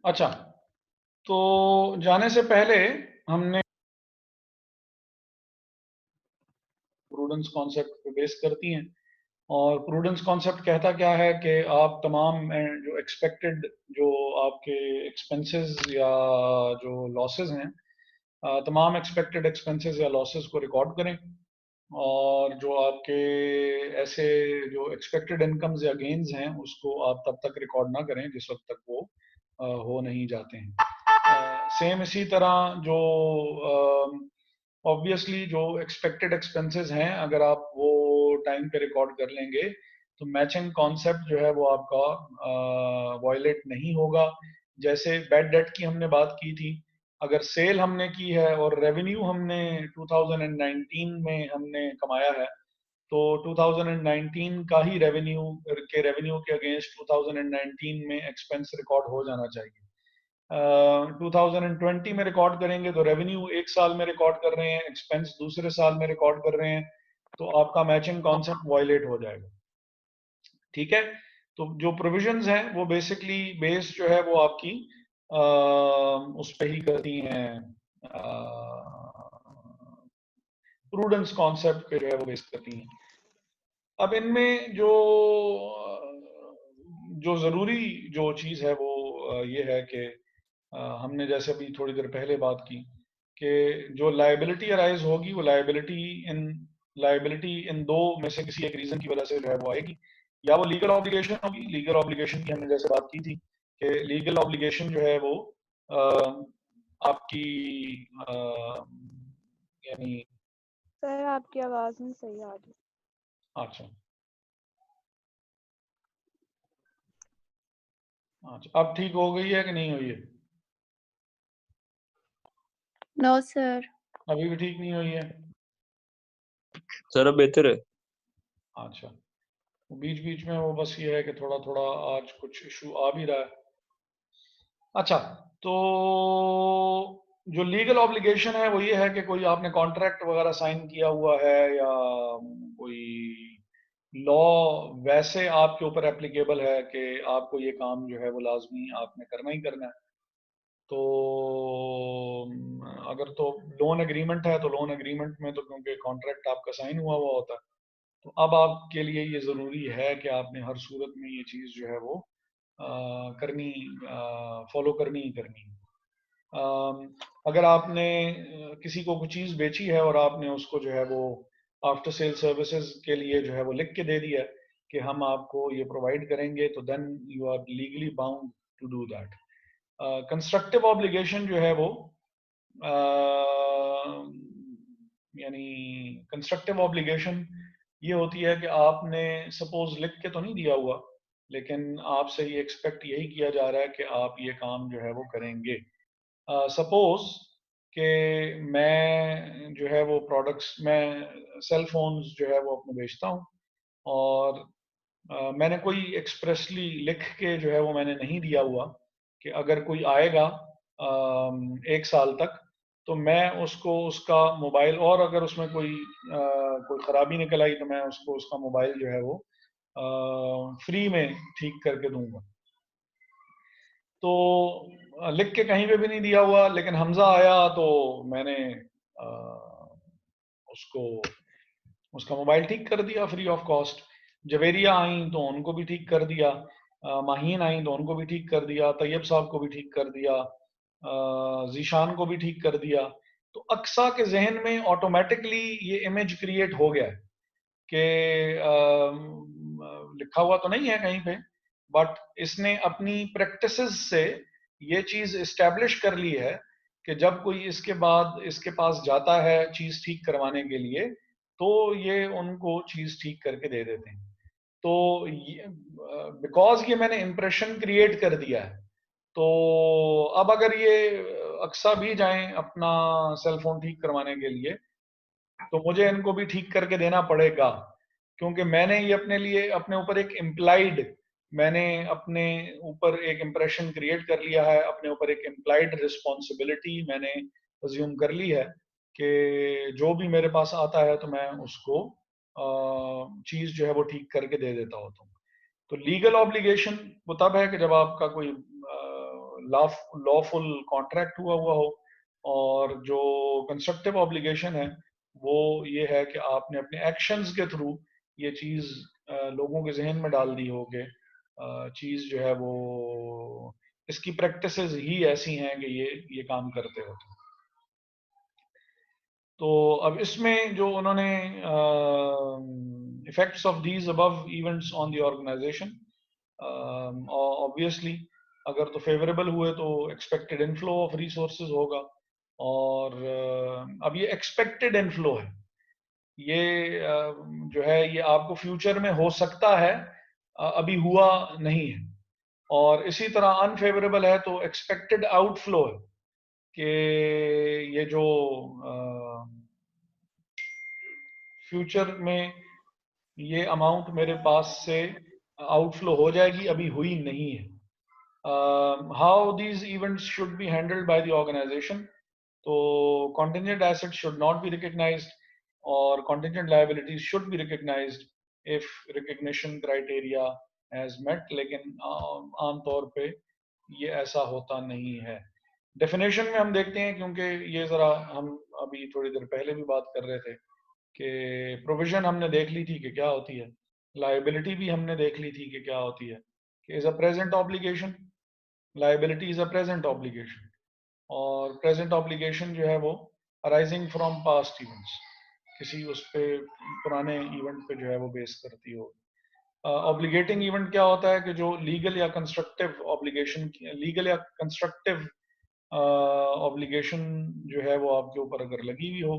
अच्छा, तो जाने से पहले हमने प्रूडेंस कॉन्सेप्ट पे बेस करती हैं, और प्रूडेंस कॉन्सेप्ट कहता क्या है कि आप तमाम जो एक्सपेक्टेड जो आपके एक्सपेंसेस या जो लॉसेस हैं, तमाम एक्सपेक्टेड एक्सपेंसेस या लॉसेस को रिकॉर्ड करें, और जो आपके ऐसे जो एक्सपेक्टेड इनकम्स या गेन्स हैं उसको आप तब तक रिकॉर्ड ना करें जिस वक्त तक वो हो नहीं जाते हैं। सेम इसी तरह जो ऑब्वियसली जो एक्सपेक्टेड एक्सपेंसेस हैं, अगर आप वो टाइम पे रिकॉर्ड कर लेंगे तो मैचिंग कॉन्सेप्ट जो है वो आपका वायलेट नहीं होगा। जैसे बैड डेट की हमने बात की थी, अगर सेल हमने की है और रेवेन्यू हमने 2019 में हमने कमाया है, तो 2019 का ही रेवेन्यू के अगेंस्ट 2019 में एक्सपेंस रिकॉर्ड हो जाना चाहिए। 2020 में रिकॉर्ड करेंगे तो रेवेन्यू एक साल में रिकॉर्ड कर रहे हैं, एक्सपेंस दूसरे साल में रिकॉर्ड कर रहे हैं, तो आपका मैचिंग कॉन्सेप्ट वायलेट हो जाएगा। ठीक है, तो जो प्रोविजंस हैं वो बेसिकली बेस जो है वो आपकी उस पर ही करती हैं, प्रूडेंस कॉन्सेप्ट पे जो है वो बेस करती हैं। अब इनमें जो जरूरी जो चीज है वो ये है कि हमने जैसे अभी थोड़ी देर पहले बात की कि जो लायबिलिटी अराइज होगी वो लायबिलिटी इन दो में से किसी एक रीजन की वजह से जो है वो आएगी। या वो लीगल ऑब्लिगेशन होगी, लीगल ऑब्लिगेशन की हमने जैसे बात की थी कि लीगल ऑब्लिगेशन जो है वो आपकी यानी, सर आपकी आवाज नहीं सही आ रही। अच्छा अच्छा, अब ठीक हो गई है कि नहीं हुई है? No sir. अभी भी ठीक नहीं हुई है? सर अब बेहतर है। अच्छा, बीच बीच में वो बस ये है कि थोड़ा थोड़ा आज कुछ इशू आ भी रहा है। अच्छा, तो जो लीगल ऑब्लिगेशन है वो ये है कि कोई आपने कॉन्ट्रैक्ट वगैरह साइन किया हुआ है या कोई लॉ वैसे आपके ऊपर एप्लीकेबल है कि आपको ये काम जो है वो लाजमी आपने करना ही करना है। तो अगर तो लोन एग्रीमेंट है तो लोन एग्रीमेंट में तो क्योंकि कॉन्ट्रैक्ट आपका साइन हुआ हुआ होता है, तो अब आपके लिए ये ज़रूरी है कि आपने हर सूरत में ये चीज़ जो है वो करनी, फॉलो करनी ही करनी है। अगर आपने किसी को कुछ चीज़ बेची है और आपने उसको जो है वो आफ्टर सेल सर्विसेज के लिए जो है वो लिख के दे दिया कि हम आपको ये प्रोवाइड करेंगे, तो then you are legally bound to do that. Constructive obligation जो है वो यानी कंस्ट्रक्टिव ऑब्लिगेशन ये होती है कि आपने सपोज लिख के तो नहीं दिया हुआ, लेकिन आपसे ये एक्सपेक्ट यही किया जा रहा है कि आप ये काम जो है वो करेंगे। सपोज कि मैं जो है वो प्रोडक्ट्स, मैं सेल फोन्स जो है वो अपने बेचता हूँ, और मैंने कोई एक्सप्रेसली लिख के जो है वो मैंने नहीं दिया हुआ कि अगर कोई आएगा एक साल तक तो मैं उसको उसका मोबाइल, और अगर उसमें कोई खराबी निकल आई तो मैं उसको उसका मोबाइल जो है वो फ्री में ठीक करके दूंगा। तो लिख के कहीं पे भी नहीं दिया हुआ, लेकिन हमजा आया तो मैंने अ, उसको उसका मोबाइल ठीक कर दिया फ्री ऑफ कॉस्ट। जवेरिया आई तो उनको भी ठीक कर दिया, माहीन आई तो उनको भी ठीक कर दिया, तैयब साहब को भी ठीक कर दिया, जीशान को भी ठीक कर दिया। तो अक्सा के जहन में ऑटोमेटिकली ये इमेज क्रिएट हो गया है कि लिखा हुआ तो नहीं है कहीं पे, बट इसने अपनी प्रैक्टिसेस से ये चीज इस्टेब्लिश कर ली है कि जब कोई इसके बाद इसके पास जाता है चीज ठीक करवाने के लिए, तो ये उनको चीज ठीक करके दे देते हैं। तो बिकॉज ये मैंने इंप्रेशन क्रिएट कर दिया है, तो अब अगर ये अक्सा भी जाएं अपना सेल फोन ठीक करवाने के लिए, तो मुझे इनको भी ठीक करके देना पड़ेगा, क्योंकि मैंने ये अपने लिए अपने ऊपर एक इम्प्लाइड, मैंने अपने ऊपर एक इम्प्रेशन क्रिएट कर लिया है, अपने ऊपर एक इम्प्लाइड रिस्पॉन्सिबिलिटी मैंने अज्यूम कर ली है कि जो भी मेरे पास आता है तो मैं उसको चीज जो है वो ठीक करके दे देता होता हूँ। तो लीगल ऑब्लिगेशन वो तब है कि जब आपका कोई लॉफुल कॉन्ट्रैक्ट हुआ हो, और जो कंस्ट्रक्टिव ऑब्लिगेशन है वो ये है कि आपने अपने एक्शंस के थ्रू ये चीज़ लोगों के जहन में डाल दी हो कि चीज़ जो है वो इसकी प्रैक्टिसेस ही ऐसी हैं कि ये काम करते होते हैं। तो अब इसमें जो उन्होंने effects of these above events on the organisation, obviously अगर तो फेवरेबल हुए तो एक्सपेक्टेड इनफ्लो ऑफ रिसोर्सेज होगा, और अब ये एक्सपेक्टेड इनफ्लो है, ये जो है ये आपको फ्यूचर में हो सकता है, अभी हुआ नहीं है। और इसी तरह अनफेवरेबल है तो एक्सपेक्टेड आउटफ्लो है कि ये जो फ्यूचर में ये अमाउंट मेरे पास से आउटफ्लो हो जाएगी, अभी हुई नहीं है। How these events should be handled by the organisation, तो contingent assets should not be recognized और contingent liabilities should be recognized if recognition criteria has met, लेकिन आमतौर पे ये ऐसा होता नहीं है। डेफिनेशन में हम देखते हैं, क्योंकि ये ज़रा हम अभी थोड़ी देर पहले भी बात कर रहे थे कि प्रोविजन हमने देख ली थी कि क्या होती है, लाइबिलिटी भी हमने देख ली थी कि क्या होती है, कि is a present obligation, liability is a present obligation, और प्रेजेंट ऑब्लिगेशन जो है वो अराइजिंग फ्रॉम पास्ट इवेंट्स, किसी उस पे पुराने इवेंट पे जो है वो बेस करती हो। ऑब्लिगेटिंग इवेंट क्या होता है कि जो लीगल या कंस्ट्रक्टिव ऑब्लिगेशन, लीगल या कंस्ट्रक्टिव ऑब्लिगेशन जो है वो आपके ऊपर अगर लगी हुई हो,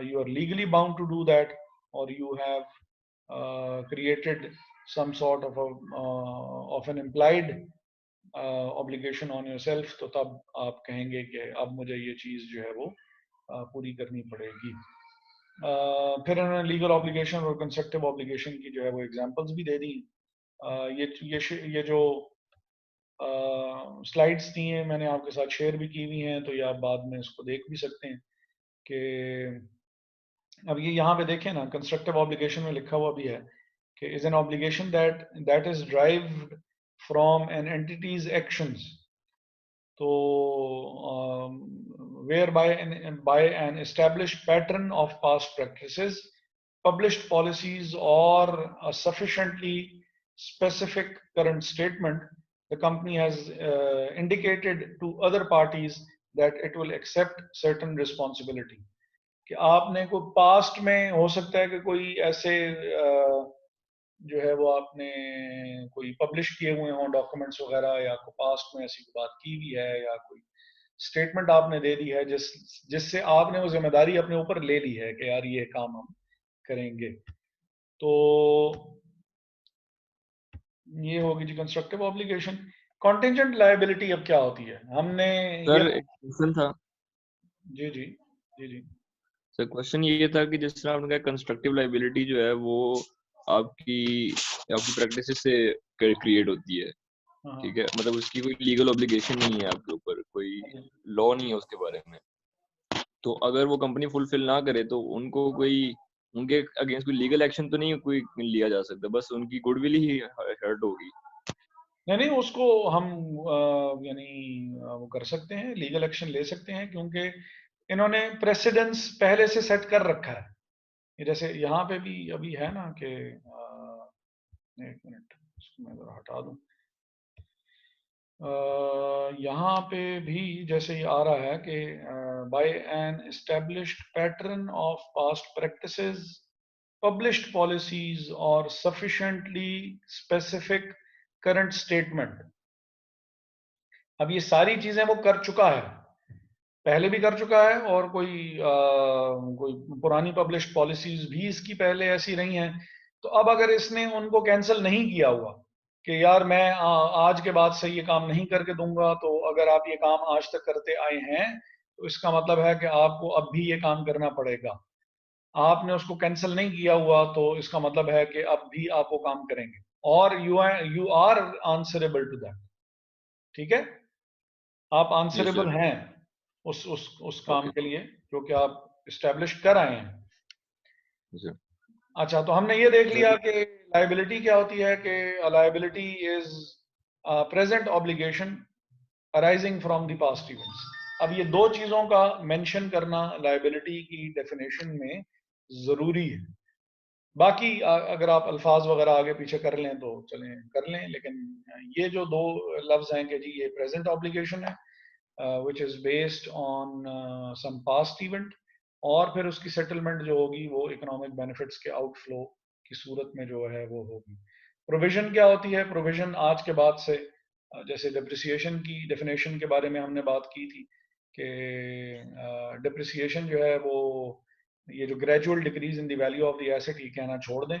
you are legally bound to do that, और you have created some sort of an implied obligation on yourself, तो तब आप कहेंगे कि अब मुझे ये चीज़ जो है वो पूरी करनी पड़ेगी। फिर उन्होंने लीगल ऑब्लिगेशन और कंस्ट्रक्टिव ऑब्लिगेशन की जो है वो एग्जांपल्स भी दे दी। ये जो स्लाइड्स दी हैं मैंने आपके साथ शेयर भी की हुई हैं, तो ये आप बाद में इसको देख भी सकते हैं कि अब ये यहाँ पे देखें ना, कंस्ट्रक्टिव ऑब्लिगेशन में लिखा हुआ भी है कि is an obligation that is derived from an entity's actions, तो by an established pattern of past practices, published policies, or a sufficiently specific current statement, the company has indicated to other parties that it will accept certain responsibility. कि आपने कोई past में हो सकता है कि कोई ऐसे जो है वो आपने कोई पब्लिश किए हुए हों डॉक्यूमेंट्स वगैरह, या कोई पास्ट में ऐसी बात की भी है, या कोई स्टेटमेंट आपने दे दी है जिससे आपने वो जिम्मेदारी अपने ऊपर ले ली है कि यार ये काम हम करेंगे, तो ये होगी जी कंस्ट्रक्टिव ऑब्लिगेशन। कॉन्टिंजेंट लायबिलिटी अब क्या होती है, हमने सर ये एक क्वेश्चन था। जी जी जी जी सर क्वेश्चन ये था कि जिस तरह आपने कहा कंस्ट्रक्टिव लाइबिलिटी जो है वो आपकी प्रैक्टिस से क्रिएट होती है, हाँ ठीक है, मतलब उसकी कोई लीगल ऑब्लिगेशन नहीं है आपके ऊपर, कोई लॉ नहीं है उसके बारे में। तो अगर वो कंपनी फुलफिल ना करे तो उनको कोई, उनके अगेंस्ट कोई लीगल एक्शन तो नहीं कोई लिया जा सकता, बस उनकी गुडविल ही हर्ट होगी। नहीं, उसको हम यानी वो कर सकते हैं, लीगल एक्शन ले सकते हैं, क्योंकि इन्होंने प्रेसिडेंस पहले से सेट कर रखा है। ये जैसे यहाँ पे भी अभी है ना कि एक मिनट इसको मैं जरा हटा दूं, यहाँ पे भी जैसे ये आ रहा है कि by an established pattern of past practices, published policies और सफिशिएंटली स्पेसिफिक करंट स्टेटमेंट। अब ये सारी चीजें वो कर चुका है, पहले भी कर चुका है, और कोई पुरानी पब्लिश्ड पॉलिसीज भी इसकी पहले ऐसी रही हैं। तो अब अगर इसने उनको कैंसिल नहीं किया हुआ कि यार मैं आज के बाद से ये काम नहीं करके दूंगा, तो अगर आप ये काम आज तक करते आए हैं तो इसका मतलब है कि आपको अब भी ये काम करना पड़ेगा। आपने उसको कैंसिल नहीं किया हुआ तो इसका मतलब है कि अब भी आप वो काम करेंगे, और you are answerable to that. ठीक है, आप आंसरेबल सर हैं उस काम ओके के लिए जो कि आप इस्टेब्लिश कर आए हैं। सर। अच्छा, तो हमने ये देख लिया सर कि लायबिलिटी क्या होती है, कि liability is present obligation arising from the past events. अब ये दो चीजों का मेंशन करना लायबिलिटी की डेफिनेशन में जरूरी है। बाकी अगर आप अल्फाज वगैरह आगे पीछे कर लें तो चलें कर लें, लेकिन ये जो दो लफ्ज हैं कि जी ये प्रेजेंट ऑब्लिगेशन है which is based on some past event, और फिर उसकी सेटलमेंट जो होगी वो इकोनॉमिक बेनिफिट्स के आउटफ्लो की सूरत में जो है वो होगी। प्रोविजन क्या होती है? प्रोविजन आज के बाद से जैसे डिप्रिसिएशन की डेफिनेशन के बारे में हमने बात की थी कि डिप्रिसिएशन जो है वो ये जो gradual decrease in the value of the asset ये कहना छोड़ दें।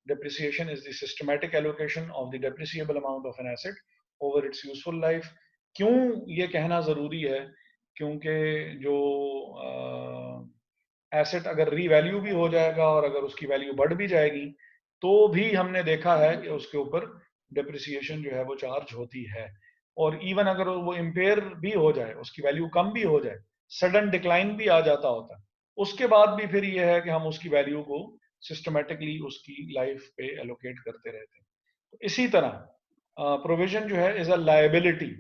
Depreciation is the systematic allocation of the depreciable amount of an asset over its useful life. क्यों ये कहना जरूरी है? क्योंकि जो एसेट अगर रीवैल्यू भी हो जाएगा और अगर उसकी वैल्यू बढ़ भी जाएगी तो भी हमने देखा है कि उसके ऊपर डिप्रिसिएशन जो है वो चार्ज होती है। और इवन अगर वो इम्पेयर भी हो जाए, उसकी वैल्यू कम भी हो जाए, सडन डिक्लाइन भी आ जाता होता है, उसके बाद भी फिर ये है कि हम उसकी वैल्यू को सिस्टमेटिकली उसकी लाइफ पे एलोकेट करते रहते हैं। तो इसी तरह प्रोविजन जो है is a liability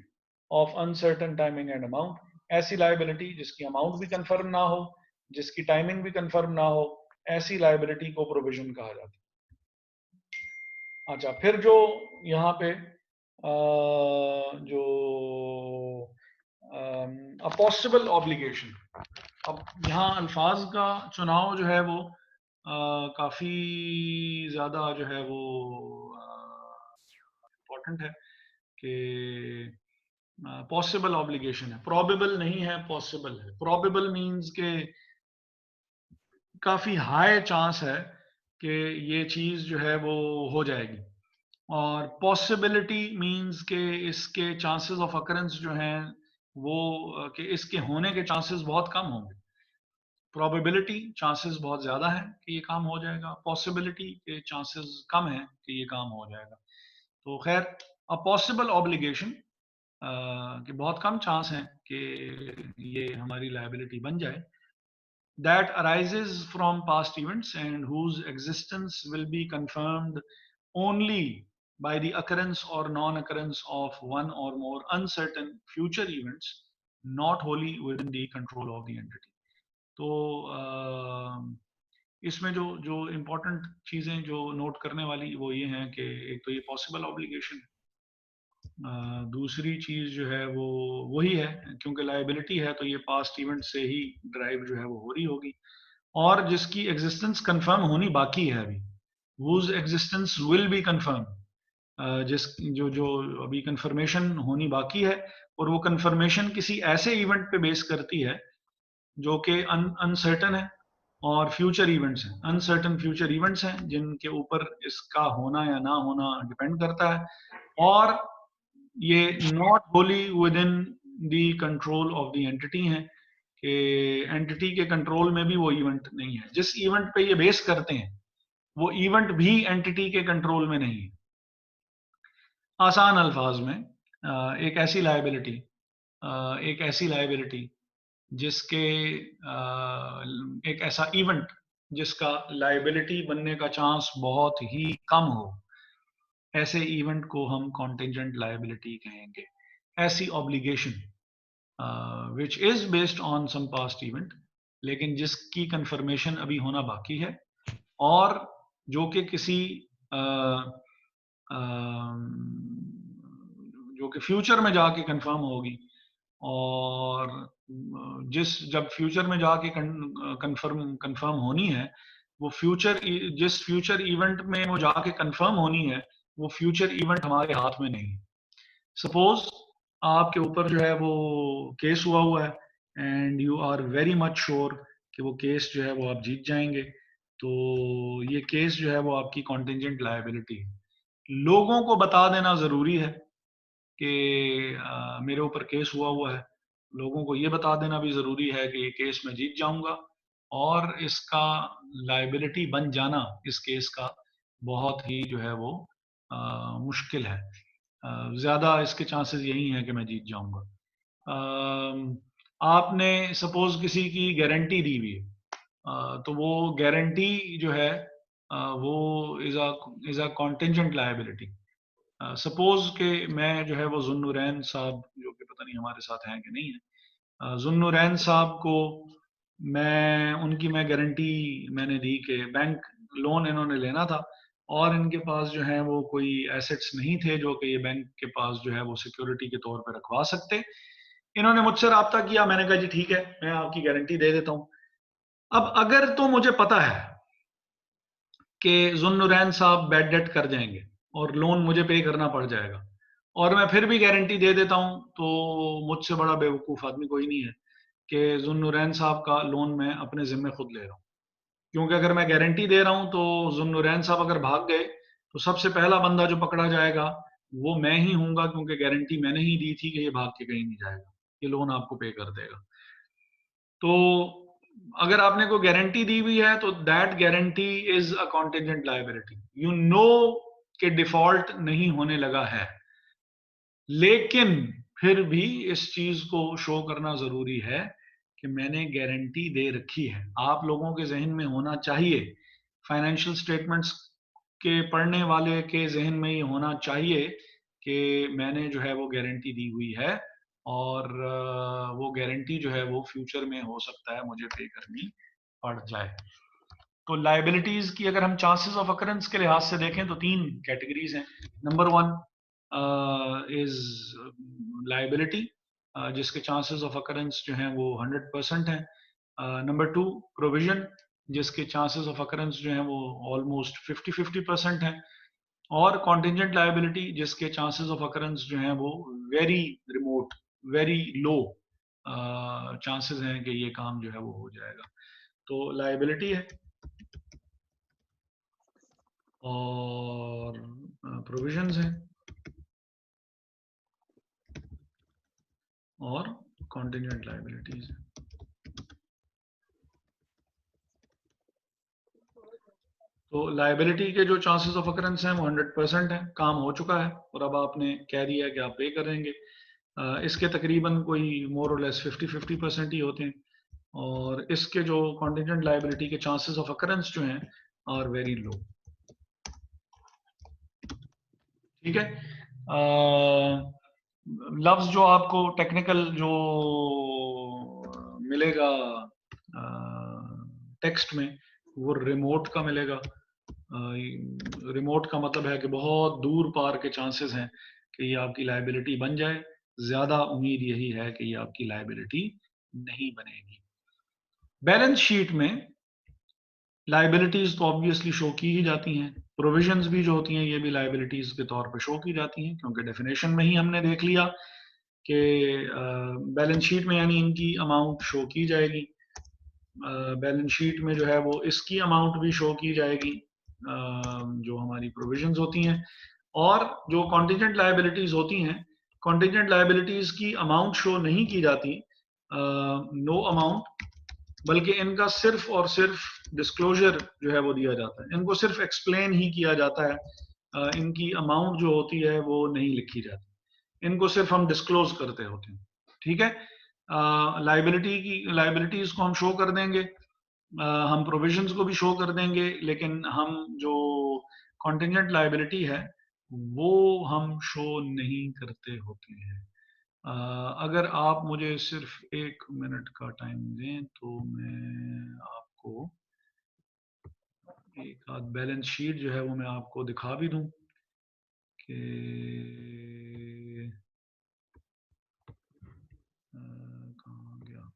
of uncertain timing and amount. ऐसी लायबिलिटी जिसकी अमाउंट भी कंफर्म ना हो, जिसकी टाइमिंग भी कंफर्म ना हो, ऐसी लायबिलिटी को प्रोविजन कहा जाता है। अच्छा, फिर जो यहाँ पे जो पॉसिबल ऑब्लिगेशन, अब यहाँ अल्फाज का चुनाव जो है वो काफी ज्यादा जो है वो इम्पोर्टेंट है कि पॉसिबल ऑब्लिगेशन है, प्रोबेबल नहीं है, पॉसिबल है। प्रोबेबल मींस के काफी हाई चांस है कि ये चीज जो है वो हो जाएगी, और पॉसिबिलिटी मींस के इसके चांसेस ऑफ अकरेंस जो हैं वो कि इसके होने के चांसेस बहुत कम होंगे। प्रोबेबिलिटी चांसेस बहुत ज्यादा है कि ये काम हो जाएगा, पॉसिबिलिटी के चांसेस कम है कि ये काम हो जाएगा। तो खैर अ पॉसिबल ऑब्लिगेशन कि बहुत कम चांस है कि ये हमारी लायबिलिटी बन जाए, that arises from past events and whose existence will be confirmed only by the occurrence or non-occurrence of one or more uncertain future events not wholly within the control of the entity। तो इसमें जो जो important चीजें जो note करने वाली वो ये हैं कि एक तो ये पॉसिबल ऑब्लिगेशन, दूसरी चीज जो है वो वही है क्योंकि लायबिलिटी है तो ये पास्ट इवेंट से ही ड्राइव जो है वो हो रही होगी, और जिसकी एग्जिस्टेंस कंफर्म होनी बाकी है अभी, whose existence will be confirmed, जिस जो जो अभी कंफर्मेशन होनी बाकी है, और वो कंफर्मेशन किसी ऐसे इवेंट पे बेस करती है जो कि अनसर्टन है, और फ्यूचर इवेंट्स हैं, अनसर्टन फ्यूचर इवेंट्स हैं जिनके ऊपर इसका होना या ना होना डिपेंड करता है, और ये not Holi with in the control of the entity है कि एंटिटी के कंट्रोल में भी वो इवेंट नहीं है। जिस इवेंट पे ये बेस करते हैं वो इवेंट भी एंटिटी के कंट्रोल में नहीं है। आसान अल्फाज में एक ऐसी लायबिलिटी जिसके एक ऐसा इवेंट जिसका लायबिलिटी बनने का चांस बहुत ही कम हो, ऐसे इवेंट को हम कॉन्टिंजेंट लायबिलिटी कहेंगे। ऐसी obligation which is based on some past event, लेकिन जिसकी कंफर्मेशन अभी होना बाकी है और जो कि किसी जो कि फ्यूचर में जाके कंफर्म होगी, और जब फ्यूचर में जाके कंफर्म होनी है वो जिस फ्यूचर इवेंट में वो जाके कंफर्म होनी है वो फ्यूचर इवेंट हमारे हाथ में नहीं है। सपोज आपके ऊपर जो है वो केस हुआ है and you are very much sure कि वो केस जो है वो आप जीत जाएंगे, तो ये केस जो है वो आपकी कॉन्टिंजेंट लायबिलिटी है। लोगों को बता देना जरूरी है कि मेरे ऊपर केस हुआ है, लोगों को ये बता देना भी जरूरी है कि ये केस मैं जीत जाऊंगा, और इसका लायबिलिटी बन जाना इस केस का बहुत ही जो है वो मुश्किल है। ज्यादा इसके चांसेस यही हैं कि मैं जीत जाऊंगा। आपने सपोज किसी की गारंटी दी हुई है, तो वो गारंटी जो है वो is a contingent liability. Suppose के मैं जो है वो जुन्नुरैन साहब जो कि पता नहीं नहीं हमारे साथ हैं कि नहीं है। जुन्नुरैन साहब को उनकी मैं गारंटी मैंने दी कि बैंक लोन इन्होंने लेना था और इनके पास जो है वो कोई एसेट्स नहीं थे जो कि ये बैंक के पास जो है वो सिक्योरिटी के तौर पर रखवा सकते। इन्होंने मुझसे रब्ता किया, मैंने कहा जी ठीक है, मैं आपकी गारंटी दे देता हूं। अब अगर तो मुझे पता है कि जुन्नुरैन साहब बैड डेट कर जाएंगे और लोन मुझे पे करना पड़ जाएगा और मैं फिर भी गारंटी दे देता हूं, तो मुझसे बड़ा बेवकूफ आदमी कोई नहीं है कि जुन्नुरैन साहब का लोन मैं अपने जिम्मे खुद ले रहा हूं। क्योंकि अगर मैं गारंटी दे रहा हूं तो जुन्नुरैन साहब अगर भाग गए तो सबसे पहला बंदा जो पकड़ा जाएगा वो मैं ही हूंगा, क्योंकि गारंटी मैंने ही दी थी कि ये भाग के कहीं नहीं जाएगा, ये लोन आपको पे कर देगा। तो अगर आपने कोई गारंटी दी हुई है तो that guarantee is a contingent liability. You know कि डिफॉल्ट नहीं होने लगा है, लेकिन फिर भी इस चीज को शो करना जरूरी है कि मैंने गारंटी दे रखी है। आप लोगों के जहन में होना चाहिए, फाइनेंशियल स्टेटमेंट्स के पढ़ने वाले के जहन में ये होना चाहिए कि मैंने जो है वो गारंटी दी हुई है और वो गारंटी जो है वो फ्यूचर में हो सकता है मुझे पे करनी पड़ जाए। तो लाइबिलिटीज की अगर हम चांसेस ऑफ अकरेंस के लिहाज से देखें तो 3 कैटेगरीज हैं। नंबर 1 इज लाइबिलिटी जिसके चांसेस ऑफ अकरेंस जो हैं वो 100% हैं। नंबर 2 प्रोविजन जिसके चांसेस ऑफ अकरेंस जो हैं वो ऑलमोस्ट 50-50% हैं। और कॉन्टिजेंट लाइबिलिटी जिसके चांसेस ऑफ अकरेंस जो हैं वो very remote, very low chances हैं कि ये काम जो है वो हो जाएगा। तो लाइबिलिटी है और प्रोविजंस हैं और कॉन्टिजेंट लाइबिलिटीज हैं। तो लाइबिलिटी के जो चांसेस ऑफ अकरेंस हैं वो 100% है, काम हो चुका है और अब आपने कह दिया है कि आप पे करेंगे। इसके तकरीबन कोई मोर और लेस 50-50% ही होते हैं और इसके जो कॉन्टिजेंट लाइबिलिटी के चांसेस ऑफ अकरेंस जो हैं आर वेरी लो। ठीक है। लफ्ज जो आपको टेक्निकल जो मिलेगा टेक्स्ट में वो रिमोट का मिलेगा। रिमोट का मतलब है कि बहुत दूर पार के चांसेस हैं कि ये आपकी लाइबिलिटी बन जाए, ज्यादा उम्मीद यही है कि ये आपकी लाइबिलिटी नहीं बनेगी। बैलेंस शीट में लाइबिलिटीज तो ऑब्वियसली शो की ही जाती हैं, प्रोविजंस भी जो होती हैं ये भी लाइबिलिटीज के तौर पे शो की जाती हैं, क्योंकि डेफिनेशन में ही हमने देख लिया कि बैलेंस शीट में यानी इनकी अमाउंट शो की जाएगी। बैलेंस शीट में जो है वो इसकी अमाउंट भी शो की जाएगी जो हमारी प्रोविजंस होती हैं। और जो कॉन्टिजेंट लाइबिलिटीज होती हैं, कॉन्टिजेंट लाइबिलिटीज की अमाउंट शो नहीं की जाती, नो अमाउंट, बल्कि इनका सिर्फ और सिर्फ डिस्क्लोजर जो है वो दिया जाता है। इनको सिर्फ एक्सप्लेन ही किया जाता है, इनकी अमाउंट जो होती है वो नहीं लिखी जाती, इनको सिर्फ हम डिस्क्लोज करते होते हैं। ठीक है। लाइबिलिटीज को हम शो कर देंगे, हम प्रोविजंस को भी शो कर देंगे, लेकिन हम जो कॉन्टिजेंट लाइबिलिटी है वो हम शो नहीं करते होते हैं। अगर आप मुझे सिर्फ 1 मिनट का टाइम दें तो मैं आपको एक आध बैलेंस शीट जो है वो मैं आपको दिखा भी दूं कि कहाँ गया।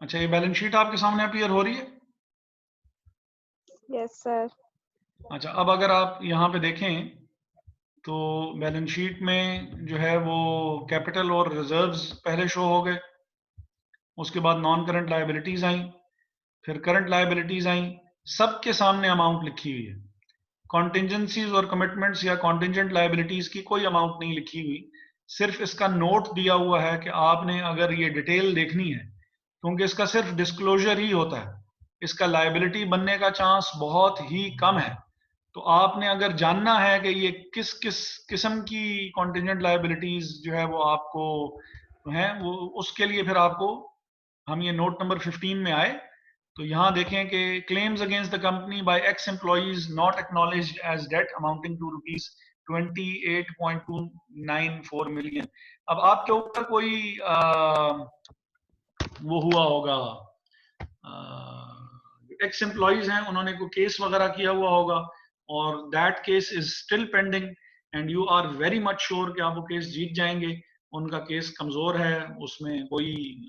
अच्छा, ये बैलेंस शीट आपके सामने अपीयर हो रही है? Yes sir. अच्छा, अब अगर आप यहाँ पे देखें तो बैलेंस शीट में जो है वो कैपिटल और रिजर्व्स पहले शो हो गए, उसके बाद नॉन करंट लायबिलिटीज आई, फिर करंट लायबिलिटीज आई, सबके सामने अमाउंट लिखी हुई है। कॉन्टिजेंसीज और कमिटमेंट्स या कॉन्टिजेंट लायबिलिटीज की कोई अमाउंट नहीं लिखी हुई, सिर्फ इसका नोट दिया हुआ है कि आपने अगर ये डिटेल देखनी है, क्योंकि इसका सिर्फ डिस्क्लोजर ही होता है, इसका लायबिलिटी बनने का चांस बहुत ही कम है। तो आपने अगर जानना है कि ये किस किस किस्म की कॉन्टिजेंट लायबिलिटीज जो है वो आपको हैं, वो उसके लिए फिर आपको हम ये नोट नंबर 15 में आए तो यहाँ देखें कि claims against the company by ex employees not acknowledged as debt amounting to rupees 28.294 million. अब आपके ऊपर कोई वो हुआ होगा, एक्स एम्प्लॉइज हैं, उन्होंने कोई केस वगैरह किया हुआ होगा और that case is still pending and you are very much sure कि आप वो केस जीत जाएंगे। उनका केस कमजोर है, उसमें कोई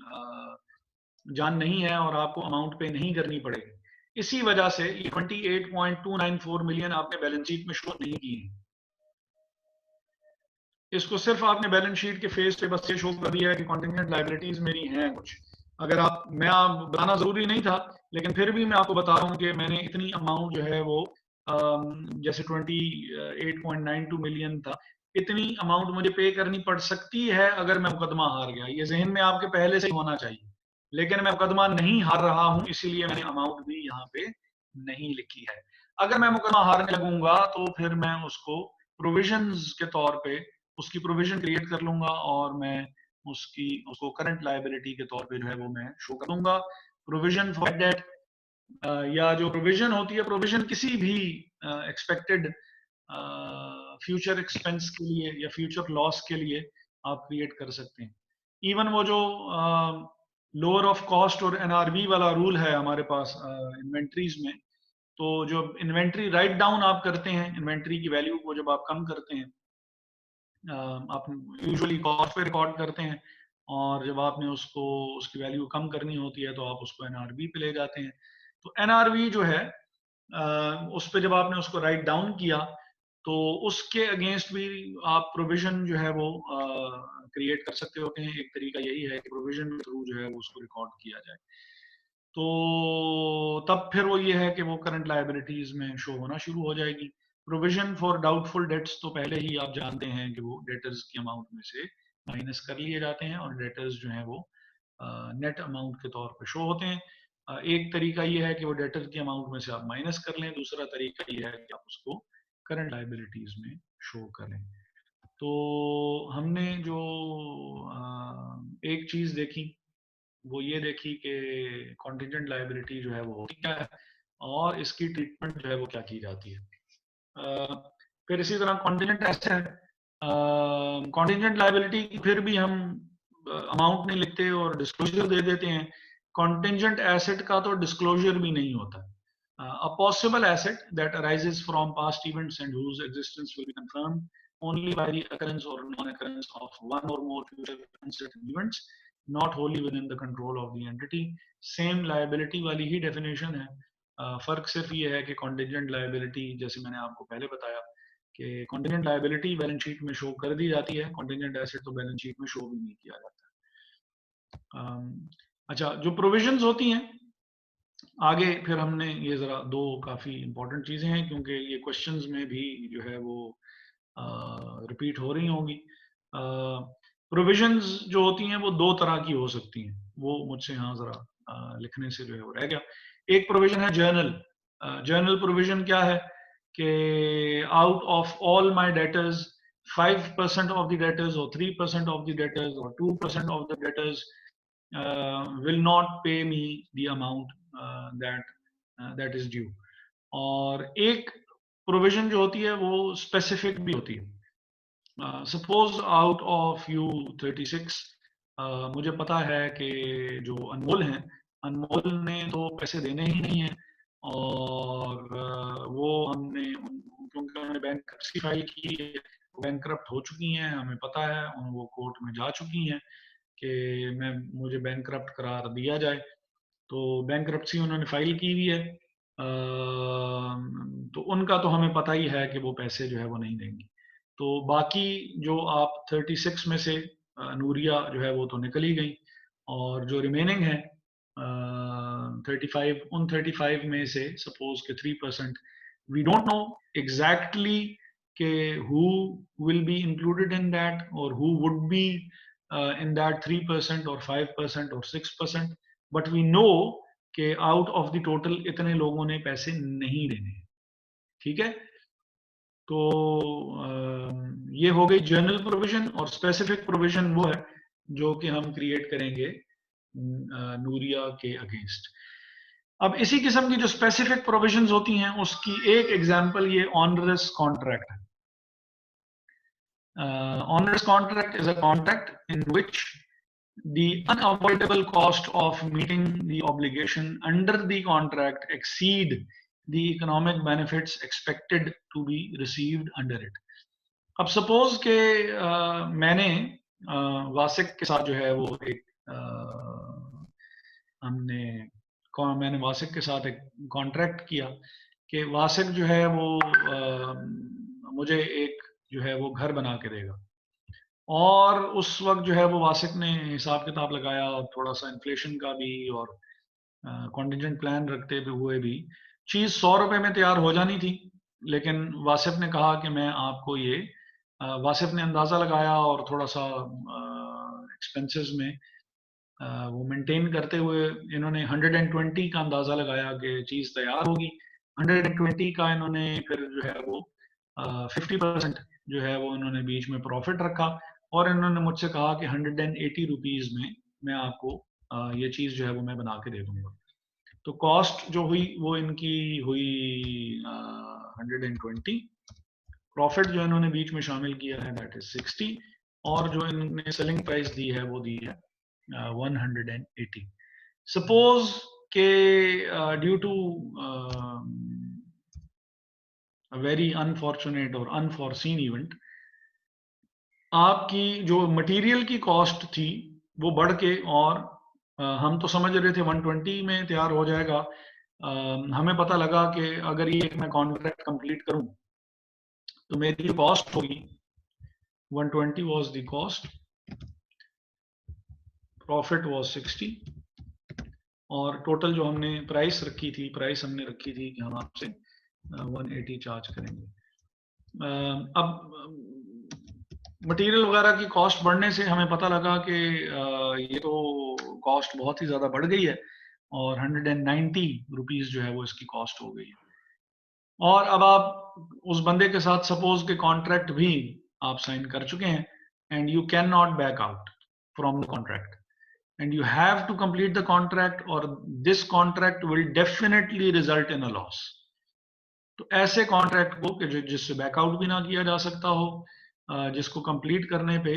जान नहीं है और आपको अमाउंट पे नहीं करनी पड़ेगी। इसी वजह से ये 28.294 मिलियन आपने बैलेंस शीट में शो नहीं किए। इसको सिर्फ आपने बैलेंस शीट के फेस पे बस ये शो कर दिया है कि कॉन्टिजेंट लायबिलिटीज मेरी हैं कुछ। अगर आप बताना जरूरी नहीं था, लेकिन फिर भी मैं आपको बता रहा हूँ कि मैंने इतनी अमाउंट जो है वो जैसे 28.92 मिलियन था, इतनी अमाउंट मुझे पे करनी पड़ सकती है अगर मैं मुकदमा हार गया। ये जहन में आपके पहले से ही होना चाहिए, लेकिन मैं मुकदमा नहीं हार रहा हूँ, इसीलिए मैंने अमाउंट भी यहाँ पे नहीं लिखी है। अगर मैं मुकदमा हारने लगूंगा तो फिर मैं उसको प्रोविजंस के तौर पे उसकी प्रोविजन क्रिएट कर लूंगा और मैं उसको करंट लायबिलिटी के तौर पे जो है वो मैं शो कर दूंगा। प्रोविजन फॉर डेट या जो प्रोविजन होती है, प्रोविजन किसी भी एक्सपेक्टेड फ्यूचर एक्सपेंस के लिए या फ्यूचर लॉस के लिए आप क्रिएट कर सकते हैं। इवन वो जो लोअर ऑफ कॉस्ट और एनआरबी वाला रूल है हमारे पास इन्वेंट्रीज में, तो जो इन्वेंट्री राइट डाउन आप करते हैं, इन्वेंट्री की वैल्यू को जब आप कम करते हैं, आप यूजुअली कॉस्ट पे रिकॉर्ड करते हैं और जब आपने उसको उसकी वैल्यू कम करनी होती है तो आप उसको एनआरबी पे ले जाते हैं। तो एनआरबी जो है उस पे जब आपने उसको राइट डाउन किया तो उसके अगेंस्ट भी आप प्रोविजन जो है वो क्रिएट कर सकते होते हैं। एक तरीका यही है कि प्रोविजन के थ्रू जो है वो उसको रिकॉर्ड किया जाए। तो तब फिर वो ये है कि वो करंट लायबिलिटीज में शो होना शुरू हो जाएगी। प्रोविजन फॉर डाउटफुल डेट्स तो पहले ही आप जानते हैं कि वो डेटर्स की अमाउंट में से माइनस कर लिए जाते हैं और डेटर्स जो हैं वो नेट अमाउंट के तौर पे शो होते हैं। एक तरीका ये है कि वो डेटर की अमाउंट में से आप माइनस कर लें, दूसरा तरीका ये है कि आप उसको करंट लायबिलिटीज में शो करें। तो हमने जो एक चीज देखी वो ये देखी कि कॉन्टिजेंट लायबिलिटी जो है वो होती क्या है और इसकी ट्रीटमेंट जो है वो क्या की जाती है। फिर इसी तरह कॉन्टिजेंट एसेट, कॉन्टिजेंट लायबिलिटी की फिर भी हम अमाउंट नहीं लिखते और डिस्क्लोजर दे देते हैं। कॉन्टिजेंट एसेट का तो डिस्क्लोजर भी नहीं होता। A possible asset that arises from past events and whose existence will be confirmed only by the occurrence or non-occurrence of one or more future uncertain events not wholly within the control of the entity। Same liability वाली ही definition है। फर्क सिर्फ ये है कि contingent liability, जैसे मैंने आपको पहले बताया कि कॉन्टिजेंट लायबिलिटी बैलेंस शीट में शो कर दी जाती है, कॉन्टिजेंट एसेट तो बैलेंस शीट में शो भी नहीं किया जाता। अच्छा, जो प्रोविजंस होती हैं आगे फिर हमने ये जरा दो काफी इंपॉर्टेंट चीजें हैं क्योंकि ये क्वेश्चंस में भी जो है वो रिपीट हो रही होंगी। प्रोविजंस जो होती हैं वो दो तरह की हो सकती हैं, वो मुझसे यहाँ जरा लिखने से जो है वो रह गया। एक प्रोविजन है जर्नल। जर्नल प्रोविजन क्या है कि out of all my debtors 5% of the debtors और 3% ऑफ द डेटर्स और 2% of the debtors will not pay me the amount that is due। और एक प्रोविजन जो होती है वो स्पेसिफिक भी होती है। सपोज आउट ऑफ यू 36 मुझे पता है कि जो अनमोल हैं, अनमोल ने तो पैसे देने ही नहीं है और वो हमने क्योंकि उन्होंने बैंक्रप्सी फाइल की है, बैंकरप्ट हो चुकी हैं, हमें पता है, वो कोर्ट में जा चुकी हैं कि मुझे बैंकरप्ट करार दिया जाए। तो बैंकरप्सी उन्होंने फाइल की हुई है तो उनका तो हमें पता ही है कि वो पैसे जो है वो नहीं देंगी। तो बाकी जो आप 36 में से नूरिया जो है वो तो निकल ही गई, और जो रिमेनिंग है 35, उन 35 में से सपोज के 3%, वी डोंट नो एग्जैक्टली के who will be included in that or who would be in that 3% or 5% or 6%, but we know कि आउट ऑफ द टोटल इतने लोगों ने पैसे नहीं देने। ठीक है, तो ये हो गई जनरल प्रोविजन, और स्पेसिफिक प्रोविजन वो है जो कि हम क्रिएट करेंगे नूरिया के अगेंस्ट। अब इसी किस्म की जो स्पेसिफिक प्रोविजंस होती हैं उसकी एक एग्जांपल ये ऑनरस कॉन्ट्रैक्ट है। Onerous contract is a contract in which the unavoidable cost of meeting the obligation under the contract exceed the economic benefits expected to be received under it. अब suppose के मैंने वासिक के साथ जो है वो एक मैंने वासिक के साथ एक कॉन्ट्रैक्ट किया कि वासिक जो है वो मुझे एक जो है वो घर बना के देगा, और उस वक्त जो है वो वासिक ने हिसाब किताब लगाया, थोड़ा सा इन्फ्लेशन का भी और कॉन्टिजेंट प्लान रखते हुए भी चीज 100 रुपए में तैयार हो जानी थी। लेकिन वासिफ ने कहा कि मैं आपको ये वासिफ ने अंदाजा लगाया और थोड़ा सा एक्सपेंसेस में वो मेंटेन करते हुए इन्होंने 120 का अंदाजा लगाया कि चीज तैयार होगी। 120 का इन्होंने फिर जो है वो 50% जो है वो इन्होंने बीच में प्रॉफिट रखा, और इन्होंने मुझसे कहा कि 180 रुपीज में मैं आपको ये चीज जो है वो मैं बना के दे दूंगा। तो कॉस्ट जो हुई वो इनकी हुई 120, प्रॉफिट जो इन्होंने बीच में शामिल किया है दैट इज 60, और जो इन्होंने सेलिंग प्राइस दी है वो दी है 180। सपोज के ड्यू टू वेरी अनफॉर्चुनेट और अनफॉरसीन इवेंट आपकी जो मटेरियल की कॉस्ट थी वो बढ़ के, और हम तो समझ रहे थे 120 में तैयार हो जाएगा, हमें पता लगा कि अगर ये मैं कॉन्ट्रैक्ट कंप्लीट करूं तो मेरी जो कॉस्ट होगी 120 was the cost, profit was 60, और टोटल जो हमने प्राइस रखी थी कि हम आपसे 180 चार्ज करेंगे। अब मटेरियल वगैरह की कॉस्ट बढ़ने से हमें पता लगा कि ये तो कॉस्ट बहुत ही ज्यादा बढ़ गई है, और 190 रुपीज जो है वो इसकी कॉस्ट हो गई है। और अब आप उस बंदे के साथ सपोज के कॉन्ट्रैक्ट भी आप साइन कर चुके हैं, and you can not back out from the contract, and you have to complete the contract or this contract will definitely result in a loss। तो ऐसे कॉन्ट्रैक्ट को जिससे बैकआउट भी ना किया जा सकता हो, जिसको कंप्लीट करने पे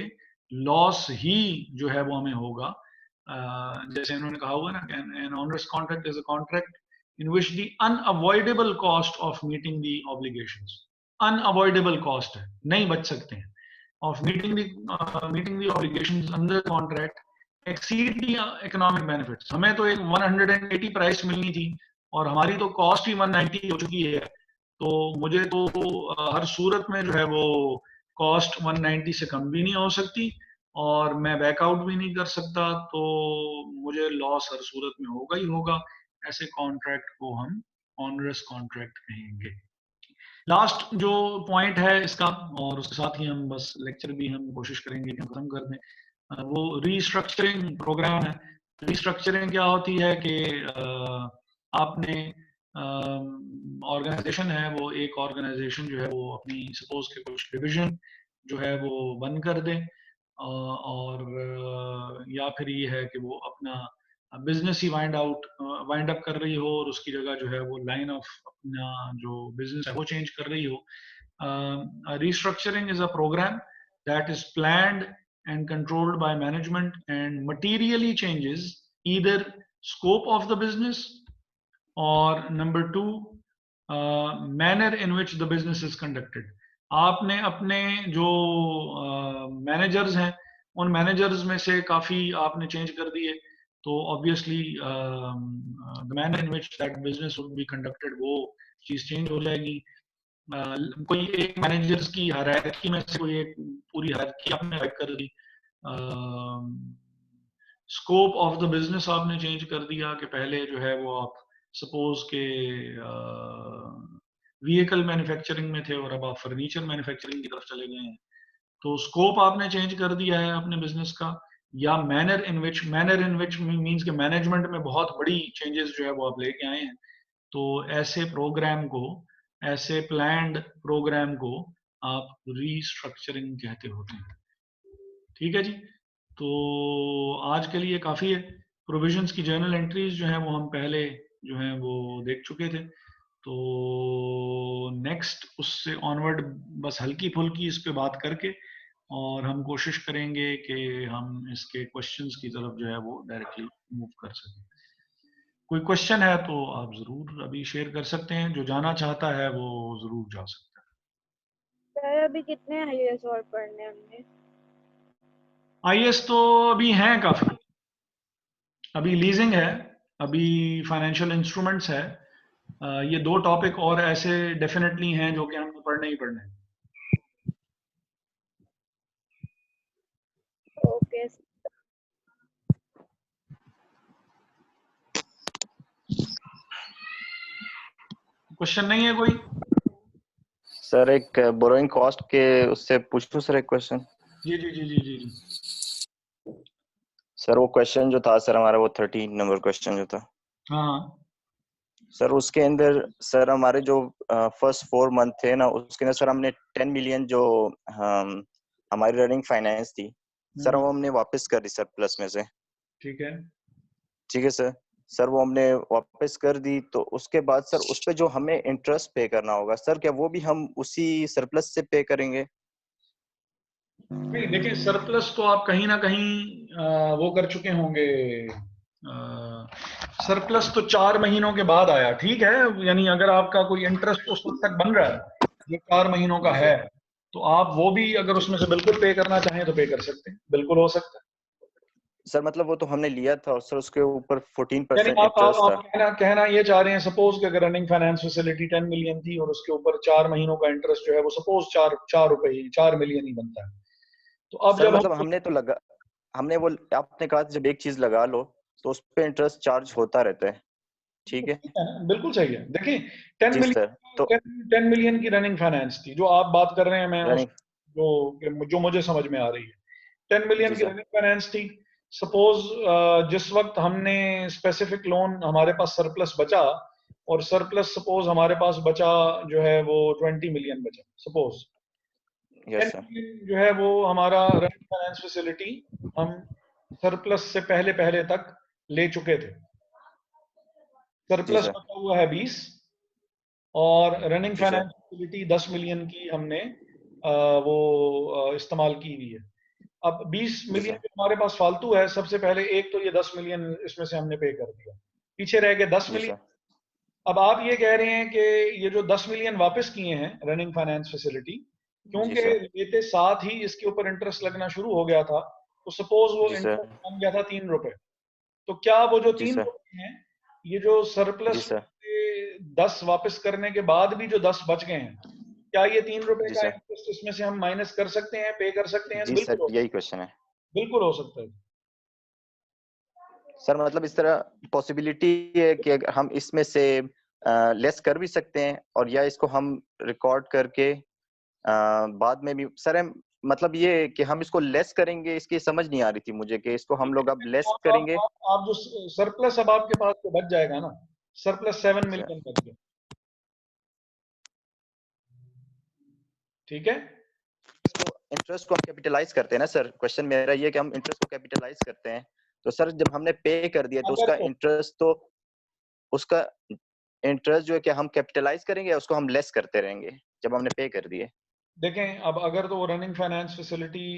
लॉस ही जो है वो हमें होगा, जैसे इन्होंने कहा हुआ ना, an onerous contract is a contract in which the unavoidable cost of meeting the obligations, unavoidable cost है, नहीं बच सकते हैं, of meeting the obligations under the contract exceed the economic benefits। हमें तो एक 180 प्राइस मिलनी थी और हमारी तो कॉस्ट ही 190 हो चुकी है, तो मुझे तो हर सूरत में जो है वो कॉस्ट 190 से कम भी नहीं हो सकती, और मैं बैकआउट भी नहीं कर सकता, तो मुझे लॉस हर सूरत में होगा ही होगा। ऐसे कॉन्ट्रैक्ट को हम ऑनरस कॉन्ट्रैक्ट कहेंगे। लास्ट जो पॉइंट है इसका, और उसके साथ ही हम बस लेक्चर भी हम कोशिश करेंगे कि खत्म कर दें, वो रीस्ट्रक्चरिंग प्रोग्राम है। रीस्ट्रक्चरिंग क्या होती है कि आपने ऑर्गेनाइजेशन है वो एक ऑर्गेनाइजेशन जो है वो अपनी सपोज के कुछ डिवीजन जो है वो बंद कर दे, और या फिर ये है कि वो अपना बिजनेस ही वाइंड अप कर रही हो, और उसकी जगह जो है वो लाइन ऑफ अपना जो बिजनेस है वो चेंज कर रही हो। Restructuring is a programme that is planned and controlled by management and materially changes either scope of the business or number 2 manner in which the business is conducted। आपने अपने जो मैनेजर्स हैं उन मैनेजर्स में से काफी आपने चेंज कर दिए, तो obviously the manner in which that business would be conducted वो चीज चेंज हो जाएगी। कोई एक मैनेजर्स की हायरार्की में से कोई एक पूरी हायरार्की आपने हाइड कर दी, स्कोप ऑफ द बिजनेस आपने चेंज कर दिया कि पहले जो है वो आप सपोज के व्हीकल मैन्युफैक्चरिंग में थे और अब आप फर्नीचर मैन्युफैक्चरिंग की तरफ चले गए हैं, तो स्कोप आपने चेंज कर दिया है अपने बिजनेस का, या मैनर इन विच मींस के मैनेजमेंट में बहुत बड़ी चेंजेस जो है वो आप लेके आए हैं। तो ऐसे प्रोग्राम को, ऐसे प्लान्ड प्रोग्राम को आप रीस्ट्रक्चरिंग कहते होते हैं। ठीक है जी, तो आज के लिए काफी है। प्रोविजंस की जर्नल एंट्रीज जो है वो हम पहले जो है वो देख चुके थे, तो नेक्स्ट उससे ऑनवर्ड बस हल्की फुल्की इस पे बात करके और हम कोशिश करेंगे कि हम इसके क्वेश्चंस की तरफ जो है वो डायरेक्टली मूव कर सकें। कोई क्वेश्चन है तो आप जरूर अभी शेयर कर सकते हैं, जो जाना चाहता है वो जरूर जा सकता है। सर अभी कितने आईएएस और पढ़ने हमने? आईएएस तो अभी हैं काफी, अभी लीजिंग है, अभी फाइनेंशियल इंस्ट्रूमेंट्स है, ये दो टॉपिक और ऐसे डेफिनेटली हैं जो कि हमें पढ़ने ही पढ़ने हैं। ओके। क्वेश्चन नहीं है कोई? सर एक बोरोइंग कॉस्ट के उससे पूछूं सर एक क्वेश्चन? जी जी जी जी जी जी। सर वो क्वेश्चन जो था सर हमारा, वो 13 नंबर क्वेश्चन जो था, हाँ सर उसके अंदर सर हमारे जो फर्स्ट 4 मंथ थे ना, उसके अंदर सर हमने 10 मिलियन जो हमारी रनिंग फाइनेंस थी सर, वो हमने वापस कर दी सर प्लस में से। ठीक है। ठीक है सर, सर वो हमने वापस कर दी, तो उसके बाद सर उस पे जो हमें इंटरेस्ट पे करना होगा सर, क्या वो भी हम उसी सरप्लस से पे करेंगे? नहीं देखिए, सरप्लस तो आप कहीं ना कहीं वो कर चुके होंगे। सरप्लस तो 4 महीनों के बाद आया, ठीक है, यानी अगर आपका कोई इंटरेस्ट उस वक्त तक बन रहा है जो 4 महीनों का जी है, सर। तो आप वो भी अगर उसमें से बिल्कुल पे करना चाहें तो पे कर सकते हैं, बिल्कुल हो सकता है। सर मतलब वो तो हमने लिया था और सर उसके ऊपर यानी 14% आप इंटरेस्ट था। कहना ये चाह रहे हैं, सपोज कि अगर रनिंग फाइनेंस फैसिलिटी 10 मिलियन थी और उसके ऊपर 4 महीनों का इंटरेस्ट जो है वो सपोज 4 मिलियन ही बनता है, तो अब सर जब मतलब हम हमने वो आपने कहा जब एक चीज लगा लो तो उस पे इंटरेस्ट चार्ज होता रहता है, ठीक है? बिल्कुल सही है। देखिए 10 जी सर। तो मिलियन 10 मिलियन की रनिंग फाइनेंस थी जो आप बात कर रहे हैं, मैं उस रनिंग, जो मुझे समझ में आ रही है, 10 मिलियन जी की सर। रनिंग फाइनेंस थी। सपोज जिस वक्त हमने स्पेसिफिक लोन, हमारे पास सरप्लस बचा, और सरप्लस सपोज हमारे पास बचा जो है वो 20 मिलियन बचा, सपोज यस 10 सर। मिलियन जो है वो हमारा रनिंग फाइनेंस फैसिलिटी हम सरप्लस से पहले पहले तक ले चुके थे। जी सरप्लस सर। बचा हुआ है 20, और रनिंग जी सर। फाइनेंस फैसिलिटी 10 मिलियन की हमने इस्तेमाल की हुई है। अब 20 जी मिलियन सर। जो हमारे पास फालतू है, सबसे पहले एक तो ये 10 मिलियन इसमें से हमने पे कर दिया, पीछे रह गए 10 जी मिलियन। सर। अब आप ये कह रहे हैं कि ये जो 10 मिलियन वापस किए हैं रनिंग फाइनेंस फैसिलिटी, जी क्योंकि सर। लेते साथ ही इसके ऊपर इंटरेस्ट लगना शुरू हो गया था, तो सपोज वो जी सर। इंटरेस्ट बन गया था 3 रुपए, तो क्या वो जो जी तीन सर। रुपए हैं, ये जो जी सरप्लस सर। 10 वापस करने के बाद भी जो 10 बच गए हैं, क्या ये 3 रुपए जी का सर। इंटरेस्ट इसमें से हम माइनस कर सकते हैं, पे कर सकते हैं? जी बिल्कुल सर, हो यही सकता क्वेश्चन है है, बिल्कुल हो सकता है। सर। मतलब इस तरह पॉसिबिलिटी है कि अगर हम इसमें से लेस कर भी सकते हैं, और या इसको हम रिकॉर्ड करके बाद में भी सर हम, मतलब ये कि हम इसको लेस करेंगे, इसकी समझ नहीं आ रही थी मुझे कि इसको हम लोग अब लेस करेंगे। आप जो सरप्लस अब आपके पास तो बच जाएगा ना, सरप्लस 7 सर, मिलियन बच गया, ठीक है। तो इंटरेस्ट को हम कैपिटलाइज करते हैं ना सर, क्वेश्चन मेरा ये है कि हम इंटरेस्ट को कैपिटलाइज करते हैं, तो सर जब हमने पे कर दिया तो अगर उसका तो इंटरेस्ट, तो उसका इंटरेस्ट जो है क्या हम कैपिटलाइज करेंगे या उसको हम लेस करते रहेंगे जब हमने पे कर दिए? देखें, अब अगर तो वो रनिंग फाइनेंस फैसिलिटी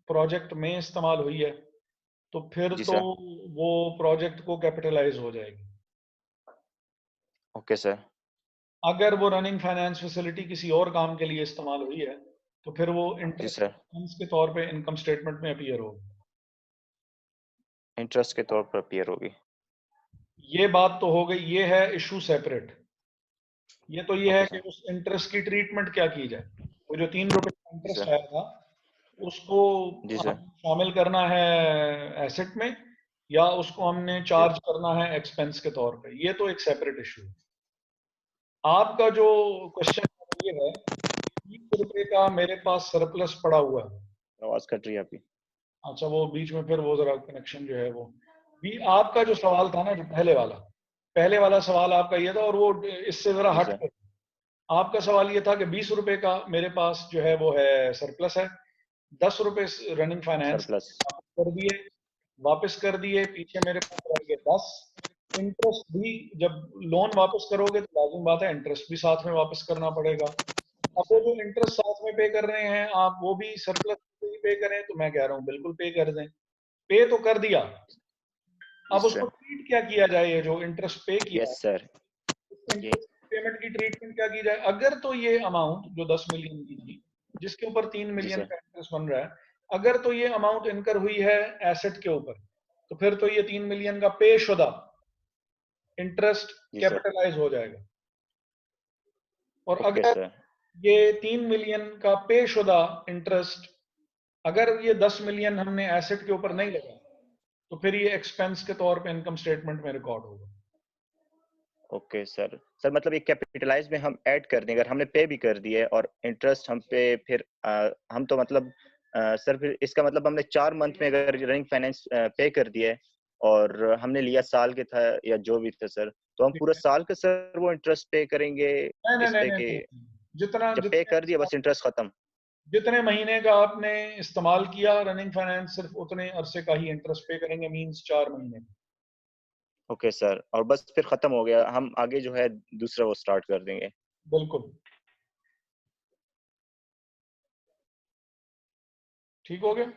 प्रोजेक्ट में इस्तेमाल हुई है, तो फिर जी तो सर। वो प्रोजेक्ट को कैपिटलाइज हो जाएगी। Okay sir. अगर वो रनिंग फाइनेंस फैसिलिटी किसी और काम के लिए इस्तेमाल हुई है, तो फिर वो जी इंटरेस्ट सर। एक्सपेंस के तौर पे इनकम स्टेटमेंट में अपीयर होगी। इंटरेस्ट के तौर पर अपीयर होगी। ये बात तो हो गई, ये है इशू सेपरेट। ये तो ये है ओके कि सर। उस इंटरेस्ट की ट्रीटमेंट क्या की जाए। वो जो 3 रुपए का जी इंटरेस्ट सर। आया था उसको जी सर। हमें शामिल करना है एसेट में, या उसको हमने जी चार्ज करना है एक्सपेंस के तौर पे, ये तो एक सेपरेट इशू है। आपका जो क्वेश्चन ये है, 20 रुपए का मेरे पास सरप्लस पड़ा हुआ है। आवाज कट रही है आपकी। अच्छा, वो बीच में फिर वो जरा कनेक्शन जो है वो भी, आपका जो सवाल था ना, जो पहले वाला सवाल आपका ये था, और वो इससे जरा जी हट सर। के आपका सवाल ये था कि 20 रुपए का मेरे पास जो है वो है सरप्लस है, 10 रुपए रनिंग फाइनेंस सरप्लस। कर दिए, वापस कर दिए, पीछे मेरे पास रह गए 10। इंटरेस्ट भी जब लोन वापस करोगे तो लाजिम बात है इंटरेस्ट भी साथ में वापस करना पड़ेगा। अब वो जो इंटरेस्ट साथ में पे कर रहे हैं आप, वो भी सरप्लस ही पे करें, तो मैं कह रहा हूँ बिल्कुल पे कर दें। पे तो कर दिया, जी अब उसको सर। ट्रीट क्या किया जाए, ये जो इंटरेस्ट पे किया है, यस सर। ये इंटरेस्ट पेमेंट की ट्रीटमेंट क्या की जाए। अगर तो ये अमाउंट जो 10 मिलियन की थी, जिसके ऊपर 3 जी मिलियन सर। का इंटरेस्ट बन रहा है, अगर तो ये अमाउंट इनकर हुई है एसेट के ऊपर, तो फिर तो ये 3 मिलियन का पेशुदा इंटरेस्ट जी सर। कैपिटलाइज हो जाएगा। और ओके अगर सर। ये 3 मिलियन का पेशुदा इंटरेस्ट, अगर ये 10 मिलियन हमने एसेट के ऊपर नहीं लगा, तो फिर ये एक्सपेंस के तौर पे इनकम स्टेटमेंट में रिकॉर्ड होगा। Okay sir. सर मतलब ये कैपिटलाइज में हम ऐड कर दें, अगर हमने पे भी कर दिया है और इंटरेस्ट हम पे फिर हम तो मतलब सर फिर इसका मतलब हमने 4 मंथ में अगर रनिंग फाइनेंस पे कर दिया है और हमने लिया साल के था या जो भी था सर, तो हम ठीक पूरा है, साल का सर वो इंटरेस्ट पे करेंगे नहीं नहीं इस नहीं पे नहीं कि नहीं। जितना जब पे कर दिया जितने बस इंटरेस्ट खत्म? जितने महीने का आपने इस्तेमाल किया रनिंग फाइनेंस, सिर्फ उतने अरसे का ही इंटरेस्ट पे करेंगे, मींस 4 महीने। ओके सर, और बस फिर खत्म हो गया, हम आगे जो है दूसरा वो स्टार्ट कर देंगे। बिल्कुल ठीक हो गया।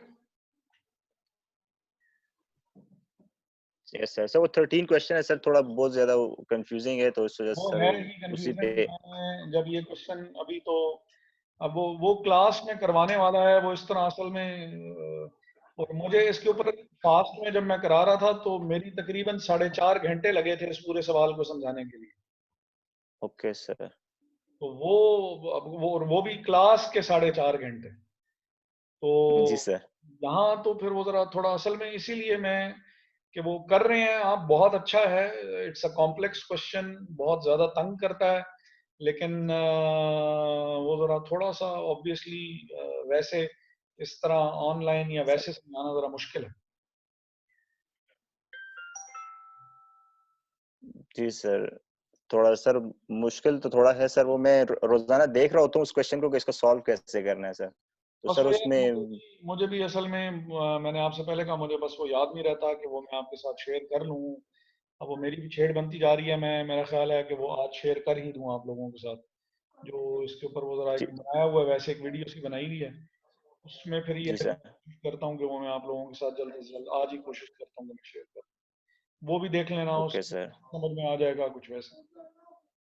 Yes sir. सर वो 13 क्वेश्चन है सर, थोड़ा बहुत ज्यादा कंफ्यूजिंग है तो इस वजह से वो सर है वो ही उसी कंफ्यूजन। पे। मैं जब ये क्वेश्चन अभी तो, अब वो क्लास में करवाने वाला है वो इस तरह असल में, और मुझे इसके ऊपर फास्ट में जब मैं करा रहा था तो मेरी तकरीबन 4.5 घंटे लगे थे इस पूरे सवाल को समझाने के लिए। Okay sir. तो वो भी क्लास के 4.5 घंटे। जी तो सर। यहाँ तो फिर वो जरा थोड़ा असल में इसीलिए मैं, कि वो कर रहे हैं आप, बहुत अच्छा है। इट्स अ कॉम्प्लेक्स क्वेश्चन, बहुत ज्यादा तंग करता है, लेकिन वो जरा थोड़ा सा ऑब्वियसली वैसे इस तरह ऑनलाइन या सर वैसे समझाना जरा मुश्किल है। जी सर, थोड़ा सर मुश्किल तो थोड़ा है सर, वो मैं रोजाना देख रहा होता हूँ उस क्वेश्चन को कि इसको सॉल्व कैसे करना है सर, तो बस सर वो ये उसमें। मुझे भी असल में मैंने आपसे पहले कहा, मुझे बस वो याद नहीं रहता कि वो मैं आपके साथ शेयर कर लूँ। अब वो मेरी भी छेड़ बनती जा रही है, मैं, मेरा ख्याल है कि वो आज शेयर कर ही दूं आप लोगों के साथ। जो इसके ऊपर वो जरा जी, एक बनाया हुआ है, वैसे एक वीडियो सी बनाई हुई है, उसमें फिर ये जी है, सर। कोशिश करता हूँ कि वो मैं आप लोगों के साथ जल्द से जल्द आज ही कोशिश करता हूँ कि मैं शेयर करूँ। वो भी देख लेना, ओके उसमें सर। समझ में आ जाएगा कुछ वैसा।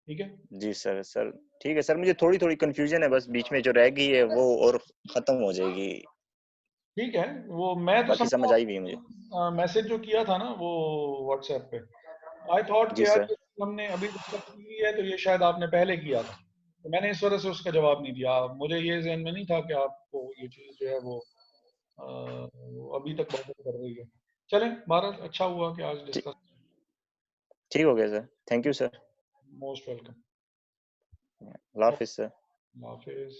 ठीक है। जी सर। सर ठीक है सर, मुझे थोड़ी थोड़ी कंफ्यूजन है बस बीच में जो रह गई है वो, और खत्म हो जाएगी, ठीक है, वो मैं तो बाकी समझ समझा, आई भी है मुझे। मैसेज जो किया था ना वो व्हाट्सएप पे, आई थॉट कि जी यार सर। ये हमने अभी डिस्कस की है, तो ये शायद आपने पहले किया था, तो मैंने इस वजह से उसका जवाब नहीं दिया। मुझे ये ज़हन में नहीं था कि आपको ये चीज़ जो है वो अभी तक बात कर रही है। चलें, बहरहाल अच्छा हुआ कि आज ठीक, डिस्कस। ठीक हो गया sir, thank you sir. Most welcome. अल्लाह हाफिज सर। हाफिज।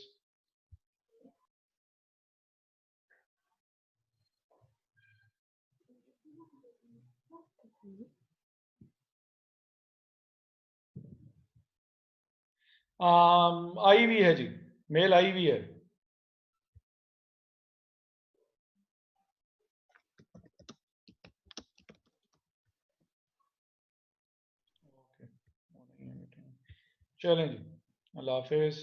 आई भी है जी, मेल आई भी है। चलें जी, अल्लाह हाफिज।